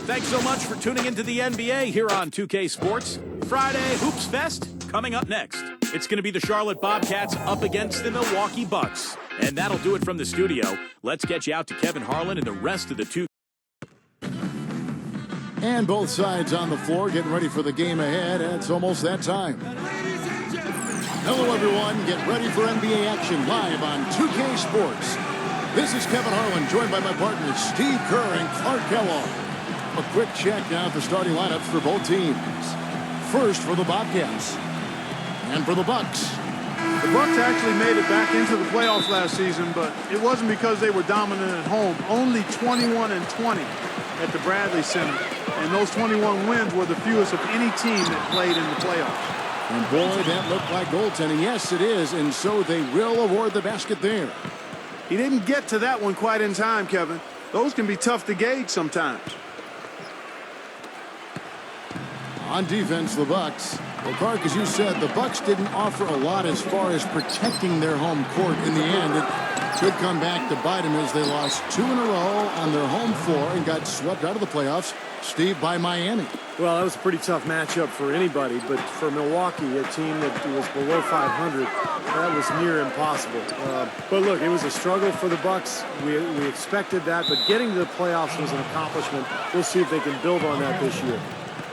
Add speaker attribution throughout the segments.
Speaker 1: Thanks so much for tuning into the NBA here on 2K Sports. Friday Hoops Fest coming up next. It's going to be the Charlotte Bobcats up against the Milwaukee Bucks. And that'll do it from the studio. Let's get you out to Kevin Harlan and the rest of the 2K.
Speaker 2: And both sides on the floor getting ready for the game ahead. It's almost that time. Hello, everyone. Get ready for NBA action live on 2K Sports. This is Kevin Harlan, joined by my partners Steve Kerr and Clark Kellogg. A quick check now at the starting lineups for both teams. First for the Bobcats. And for the Bucks.
Speaker 3: The Bucks actually made it back into the playoffs last season, but it wasn't because they were dominant at home. Only 21-20 at the Bradley Center. And those 21 wins were the fewest of any team that played in the playoffs.
Speaker 2: And boy, that looked like goaltending. Yes, it is. And so they will award the basket there.
Speaker 3: He didn't get to that one quite in time, Kevin. Those can be tough to gauge sometimes.
Speaker 2: On defense, the Bucks. Well, Clark, as you said, the Bucks didn't offer a lot as far as protecting their home court. In the end, it could come back to bite them as they lost 2 in a row on their home floor and got swept out of the playoffs, Steve, by Miami.
Speaker 4: Well, that was a pretty tough matchup for anybody, but for Milwaukee, a team that was below 500, that was near impossible. But look, it was a struggle for the Bucks. We expected that, but getting to the playoffs was an accomplishment. We'll see if they can build on that this year.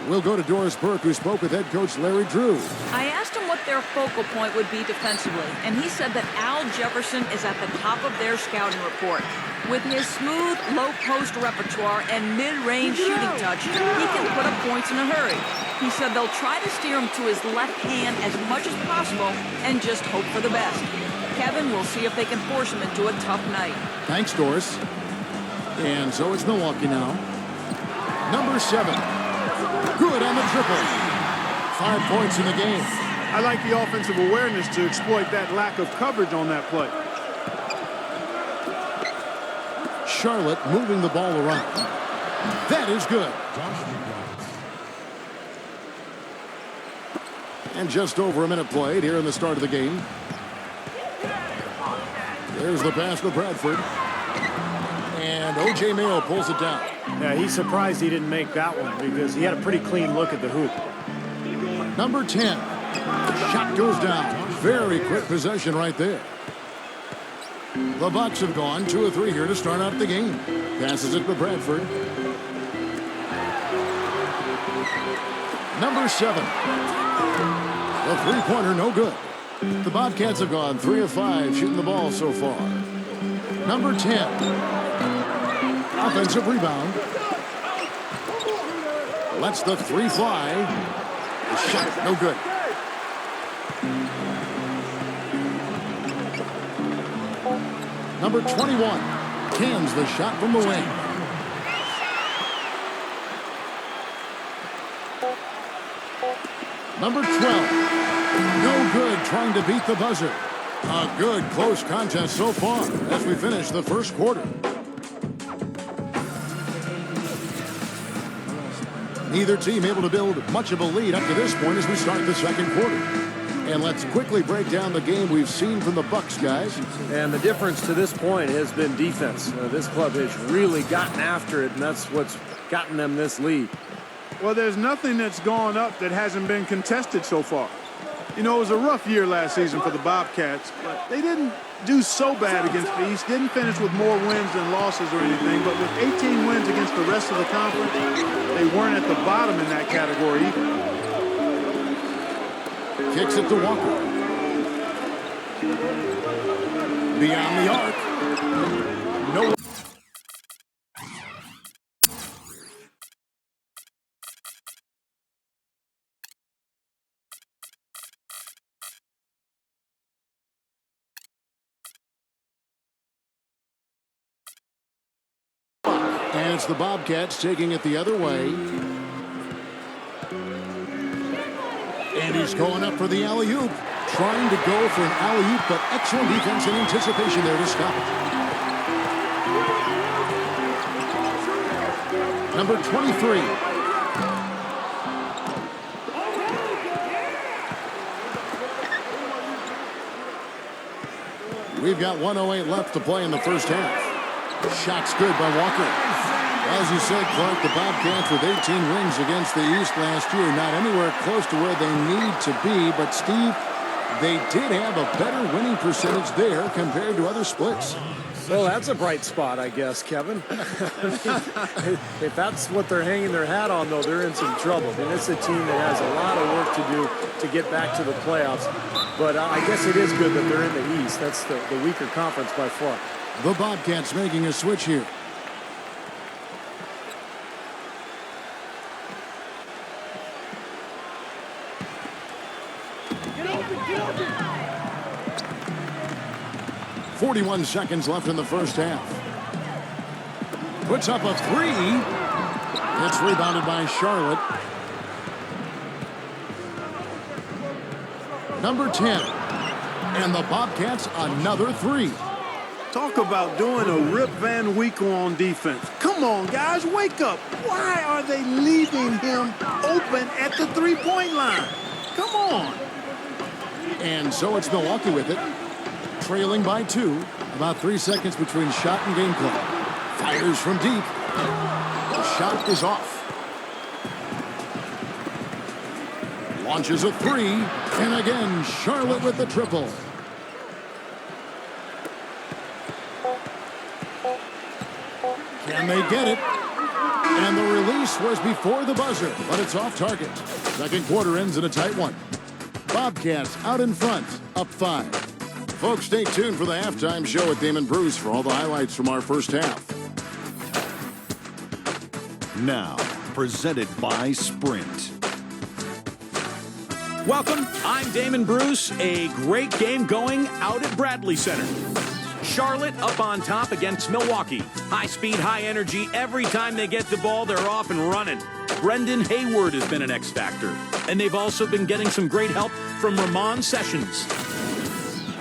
Speaker 2: We'll go to Doris Burke, who spoke with head coach Larry Drew.
Speaker 5: I asked him what their focal point would be defensively, and he said that Al Jefferson is at the top of their scouting report. With his smooth, low-post repertoire and mid-range shooting touch, he can put up points in a hurry. He said they'll try to steer him to his left hand as much as possible and just hope for the best. Kevin will see if they can force him into a tough night.
Speaker 2: Thanks, Doris. And so it's Milwaukee now. Number 7. Good on the triple. 5 points in the game.
Speaker 3: I like the offensive awareness to exploit that lack of coverage on that play.
Speaker 2: Charlotte moving the ball around. That is good. And just over a minute played here in the start of the game. There's the pass to Bradford. And O.J. Mayo pulls it down.
Speaker 4: Yeah, he's surprised he didn't make that one because he had a pretty clean look at the hoop.
Speaker 2: Number 10. Shot goes down. Very quick possession right there. The Bucks have gone 2 of 3 here to start out the game. Passes it to Bradford. Number 7. The three-pointer, no good. The Bobcats have gone 3 of 5 shooting the ball so far. Number 10. Offensive rebound. Lets the 3 fly. The shot, no good. Number 21 cans the shot from the wing. Number 12, no good, trying to beat the buzzer. A good close contest so far as we finish the first quarter. Neither team able to build much of a lead up to this point as we start the second quarter. And let's quickly break down the game we've seen from the Bucks, guys.
Speaker 4: And the difference to this point has been defense. This club has really gotten after it, and that's what's gotten them this lead.
Speaker 3: Well, there's nothing that's gone up that hasn't been contested so far. You know, it was a rough year last season for the Bobcats, but they didn't do so bad against the East. Didn't finish with more wins than losses or anything, but with 18 wins against the rest of the conference, they weren't at the bottom in that category either.
Speaker 2: Kicks it to Walker. Beyond the arc. No. And it's the Bobcats taking it the other way. And he's going up for the alley-oop. Trying to go for an alley-oop, but excellent defense and anticipation there to stop it. Number 23. We've got 1:08 left to play in the first half. Shot's good by Walker. As you said, Clark, the Bobcats with 18 wins against the East last year, not anywhere close to where they need to be. But, Steve, they did have a better winning percentage there compared to other splits.
Speaker 4: Well, that's a bright spot, I guess, Kevin. If that's what they're hanging their hat on, though, they're in some trouble. I mean, it's a team that has a lot of work to do to get back to the playoffs. But I guess it is good that they're in the East. That's the weaker conference by far.
Speaker 2: The Bobcats making a switch here.
Speaker 6: Get open!
Speaker 2: 41 seconds left in the first half. Puts up a three. It's rebounded by Charlotte. Number 10. And the Bobcats another three.
Speaker 3: Talk about doing a Rip Van Winkle on defense. Come on, guys, wake up. Why are they leaving him open at the three-point line? Come on.
Speaker 2: And so it's Milwaukee with it. Trailing by 2. About 3 seconds between shot and game clock. Fires from deep. The shot is off. Launches a three. And again, Charlotte with the triple. Can they get it? And the release was before the buzzer, but it's off target. Second quarter ends in a tight one. Bobcats out in front, up 5. Folks, stay tuned for the halftime show with Damon Bruce for all the highlights from our first half.
Speaker 7: Now, presented by Sprint.
Speaker 1: Welcome, I'm Damon Bruce. A great game going out at Bradley Center. Charlotte up on top against Milwaukee. High speed, high energy. Every time they get the ball, they're off and running. Brendan Hayward has been an X factor. And they've also been getting some great help from Ramon Sessions.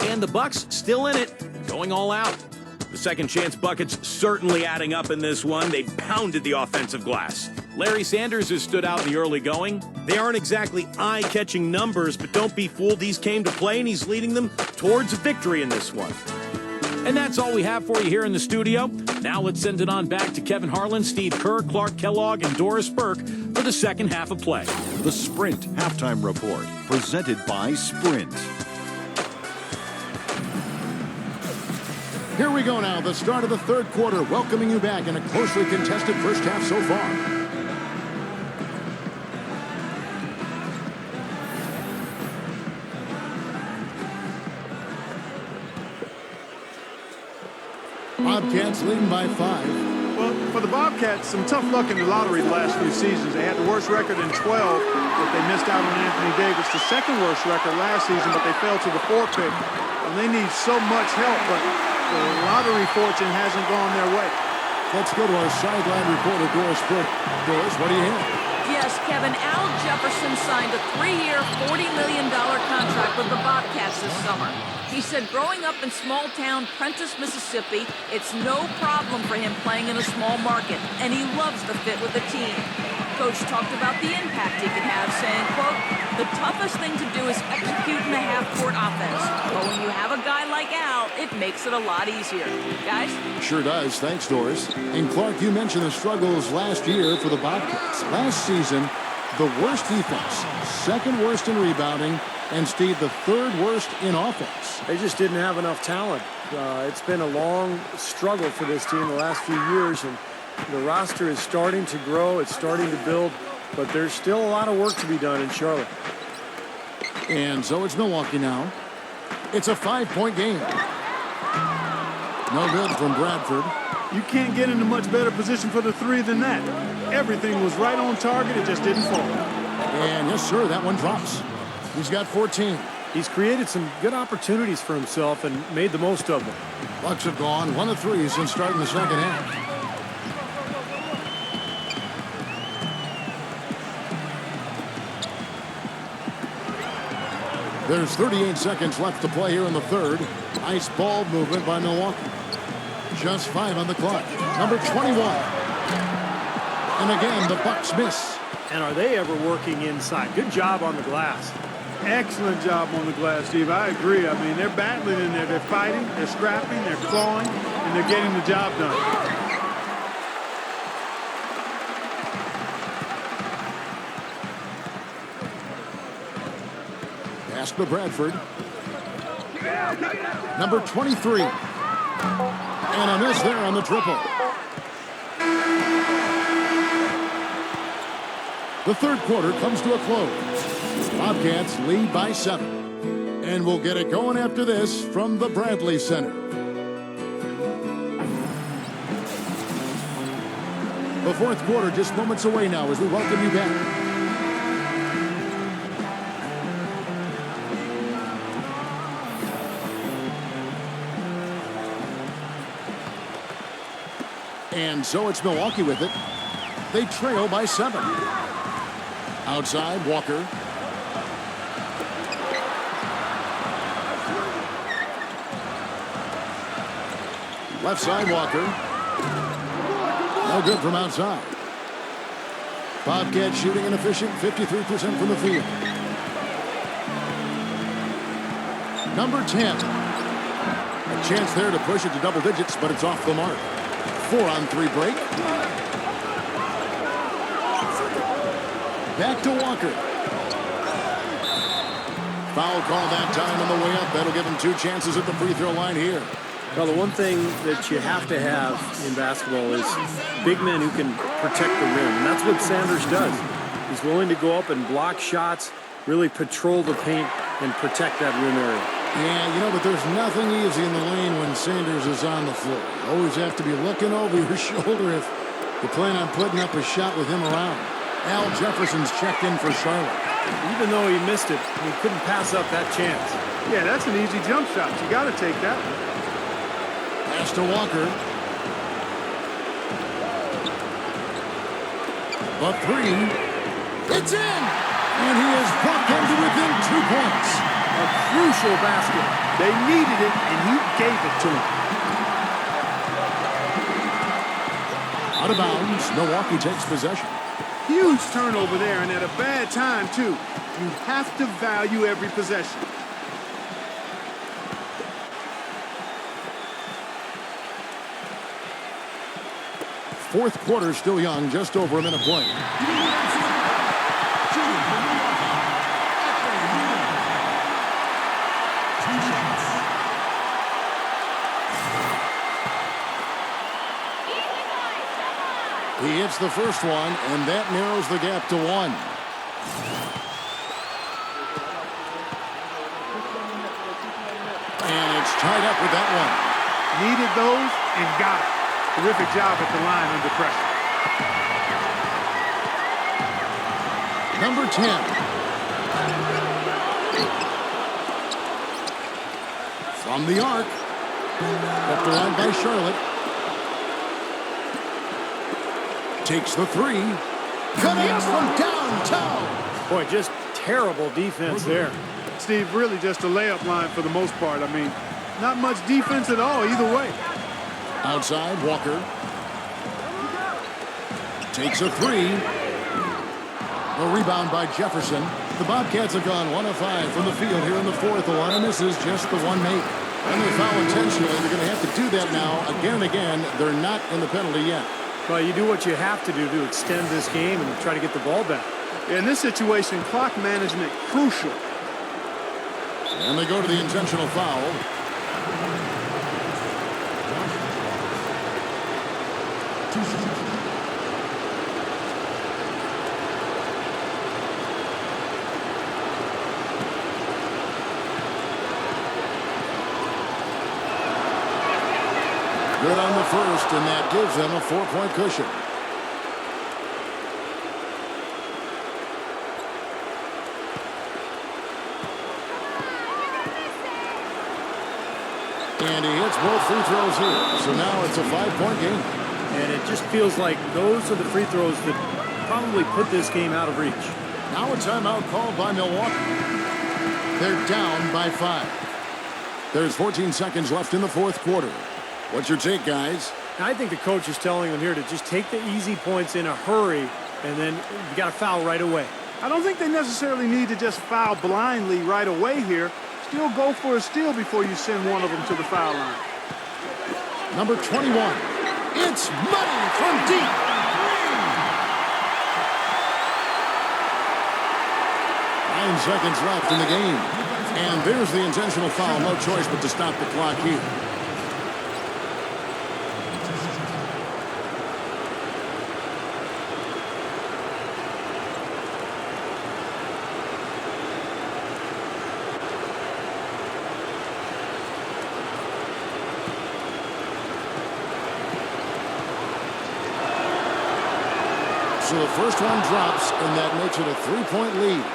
Speaker 1: And the Bucks still in it, going all out. The second chance buckets certainly adding up in this one. They pounded the offensive glass. Larry Sanders has stood out in the early going. They aren't exactly eye-catching numbers, but don't be fooled. He's came to play, and he's leading them towards victory in this one. And that's all we have for you here in the studio. Now let's send it on back to Kevin Harlan, Steve Kerr, Clark Kellogg, and Doris Burke for the second half of play.
Speaker 7: The Sprint Halftime Report, presented by Sprint.
Speaker 2: Here we go now, the start of the third quarter, welcoming you back in a closely contested first half so far. Bobcats leading by 5.
Speaker 3: Well, for the Bobcats, some tough luck in the lottery the last few seasons. They had the worst record in 12, but they missed out on Anthony Davis, the second worst record last season, but they fell to the 4 pick. And they need so much help, but the lottery fortune hasn't gone their way.
Speaker 2: Let's go to our sideline reporter, Doris Burke. Doris, what do you have?
Speaker 5: Yes, Kevin, Al Jefferson signed a 3-year, $40 million contract with the Bobcats this summer. He said growing up in small-town Prentice, Mississippi, it's no problem for him playing in a small market, and he loves the fit with the team. Coach talked about the impact he can have, saying, quote, the toughest thing to do is execute in the half-court offense. But when you have a guy like Al, it makes it a lot easier. Guys?
Speaker 2: Sure does. Thanks, Doris. And Clark, you mentioned the struggles last year for the Bobcats. Last season, the worst defense, second worst in rebounding, and Steve, the third worst in offense.
Speaker 4: They just didn't have enough talent. It's been a long struggle for this team the last few years, and the roster is starting to grow. It's starting to build, but there's still a lot of work to be done in Charlotte.
Speaker 2: And so it's Milwaukee now. It's a 5-point game. No good from Bradford.
Speaker 3: You can't get into much better position for the three than that. Everything was right on target. It just didn't fall.
Speaker 2: And yes, sir, that one drops. He's got 14.
Speaker 4: He's created some good opportunities for himself and made the most of them.
Speaker 2: Bucks have gone 1 of 3 since starting the second half. There's 38 seconds left to play here in the third. Nice ball movement by Milwaukee. Just 5 on the clock. Number 21. And again, the Bucks miss.
Speaker 4: And are they ever working inside? Good job on the glass.
Speaker 3: Excellent job on the glass, Steve. I agree. I mean, they're battling in there. They're fighting, they're scrapping, they're clawing, and they're getting the job done.
Speaker 2: Pass to Bradford. Number 23. And a miss there on the triple. The third quarter comes to a close. Bobcats lead by 7. And we'll get it going after this from the Bradley Center. The fourth quarter just moments away now as we welcome you back. And so it's Milwaukee with it. They trail by 7. Outside, Walker. Left side, Walker. No good from outside. Bobcats shooting inefficient, 53% from the field. Number 10. A chance there to push it to double digits, but it's off the mark. 4-on-3 break. Back to Walker. Foul call that time on the way up. That'll give him 2 chances at the free throw line here.
Speaker 4: Well, the one thing that you have to have in basketball is big men who can protect the rim. And that's what Sanders does. He's willing to go up and block shots, really patrol the paint, and protect that rim area.
Speaker 2: Yeah, you know, but there's nothing easy in the lane when Sanders is on the floor. You always have to be looking over your shoulder if you plan on putting up a shot with him around. Al Jefferson's checked in for Charlotte.
Speaker 4: Even though he missed it, he couldn't pass up that chance.
Speaker 3: Yeah, that's an easy jump shot. You got to take that one.
Speaker 2: Pass to Walker. The 3. It's in! And he has brought them to within 2 points.
Speaker 3: A crucial basket. They needed it, and he gave it to them.
Speaker 2: Out of bounds, Milwaukee takes possession.
Speaker 3: Huge turnover there, and at a bad time, too. You have to value every possession.
Speaker 2: Fourth quarter still young, just over a minute played. He hits the first one, and that narrows the gap to 1. And it's tied up with that one.
Speaker 3: Needed those and got it. Terrific job at the line under pressure.
Speaker 2: Number 10. From the arc. Left around by Charlotte. Takes the 3. Coming from downtown.
Speaker 4: Boy, just terrible defense there.
Speaker 3: Steve, really just a layup line for the most part. I mean, not much defense at all either way.
Speaker 2: Outside, Walker. Takes a 3. A rebound by Jefferson. The Bobcats have gone 1 of 5 from the field here in the fourth. A lot of misses, just the 1 made. And they foul intentionally. They're going to have to do that now again and again. They're not in the penalty yet.
Speaker 4: Well, you do what you have to do to extend this game and try to get the ball back.
Speaker 3: In this situation, clock management crucial.
Speaker 2: And they go to the intentional foul. Good on the first, and that gives them a 4-point cushion. And he hits both free throws here. So now it's a 5-point game.
Speaker 4: And it just feels like those are the free throws that probably put this game out of reach.
Speaker 2: Now a timeout called by Milwaukee. They're down by 5. There's 14 seconds left in the fourth quarter. What's your take, guys?
Speaker 4: I think the coach is telling them here to just take the easy points in a hurry, and then you got to foul right away.
Speaker 3: I don't think they necessarily need to just foul blindly right away here. Still go for a steal before you send one of them to the foul line.
Speaker 2: Number 21. It's money from deep. 9 seconds left in the game. And there's the intentional foul. No choice but to stop the clock here. So the first one drops, and that makes it a 3-point lead.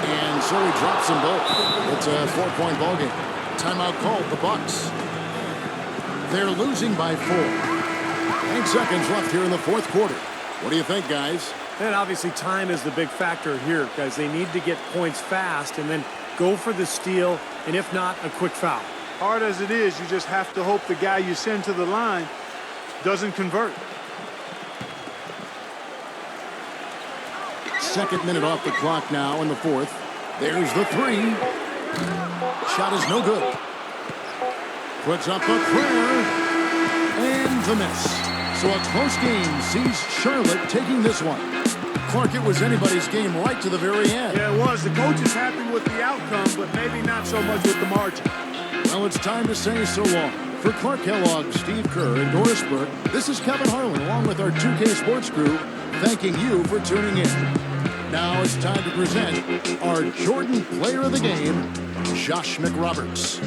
Speaker 2: And so he drops them both. It's a 4-point ball game. Timeout called, the Bucks. They're losing by 4. 8 seconds left here in the fourth quarter. What do you think, guys?
Speaker 4: And obviously time is the big factor here, guys. They need to get points fast and then go for the steal, and if not, a quick foul.
Speaker 3: Hard as it is, you just have to hope the guy you send to the line doesn't convert.
Speaker 2: Second minute off the clock now in the fourth. There's the 3. Shot is no good. Puts up a prayer. And the miss. So a close game sees Charlotte taking this one. Clark, it was anybody's game right to the very end.
Speaker 3: Yeah, it was. The coach is happy with the outcome, but maybe not so much with the margin.
Speaker 2: Well, it's time to say so long. For Clark Kellogg, Steve Kerr, and Doris Burke, this is Kevin Harlan along with our 2K Sports crew, thanking you for tuning in. Now it's time to present our Jordan Player of the Game, Josh McRoberts.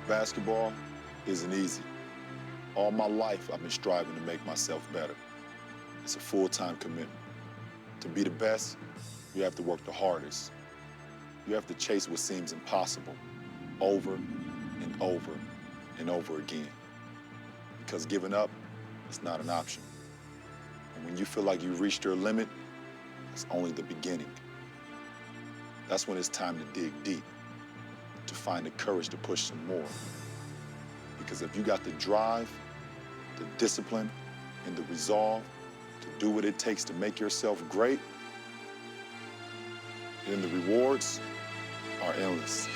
Speaker 6: Basketball isn't easy. All my life, I've been striving to make myself better. It's a full-time commitment. To be the best, you have to work the hardest. You have to chase what seems impossible over and over and over again. Because giving up is not an option. And when you feel like you've reached your limit, it's only the beginning. That's when it's time to dig deep, to find the courage to push some more. Because if you got the drive, the discipline, and the resolve to do what it takes to make yourself great, then the rewards are endless.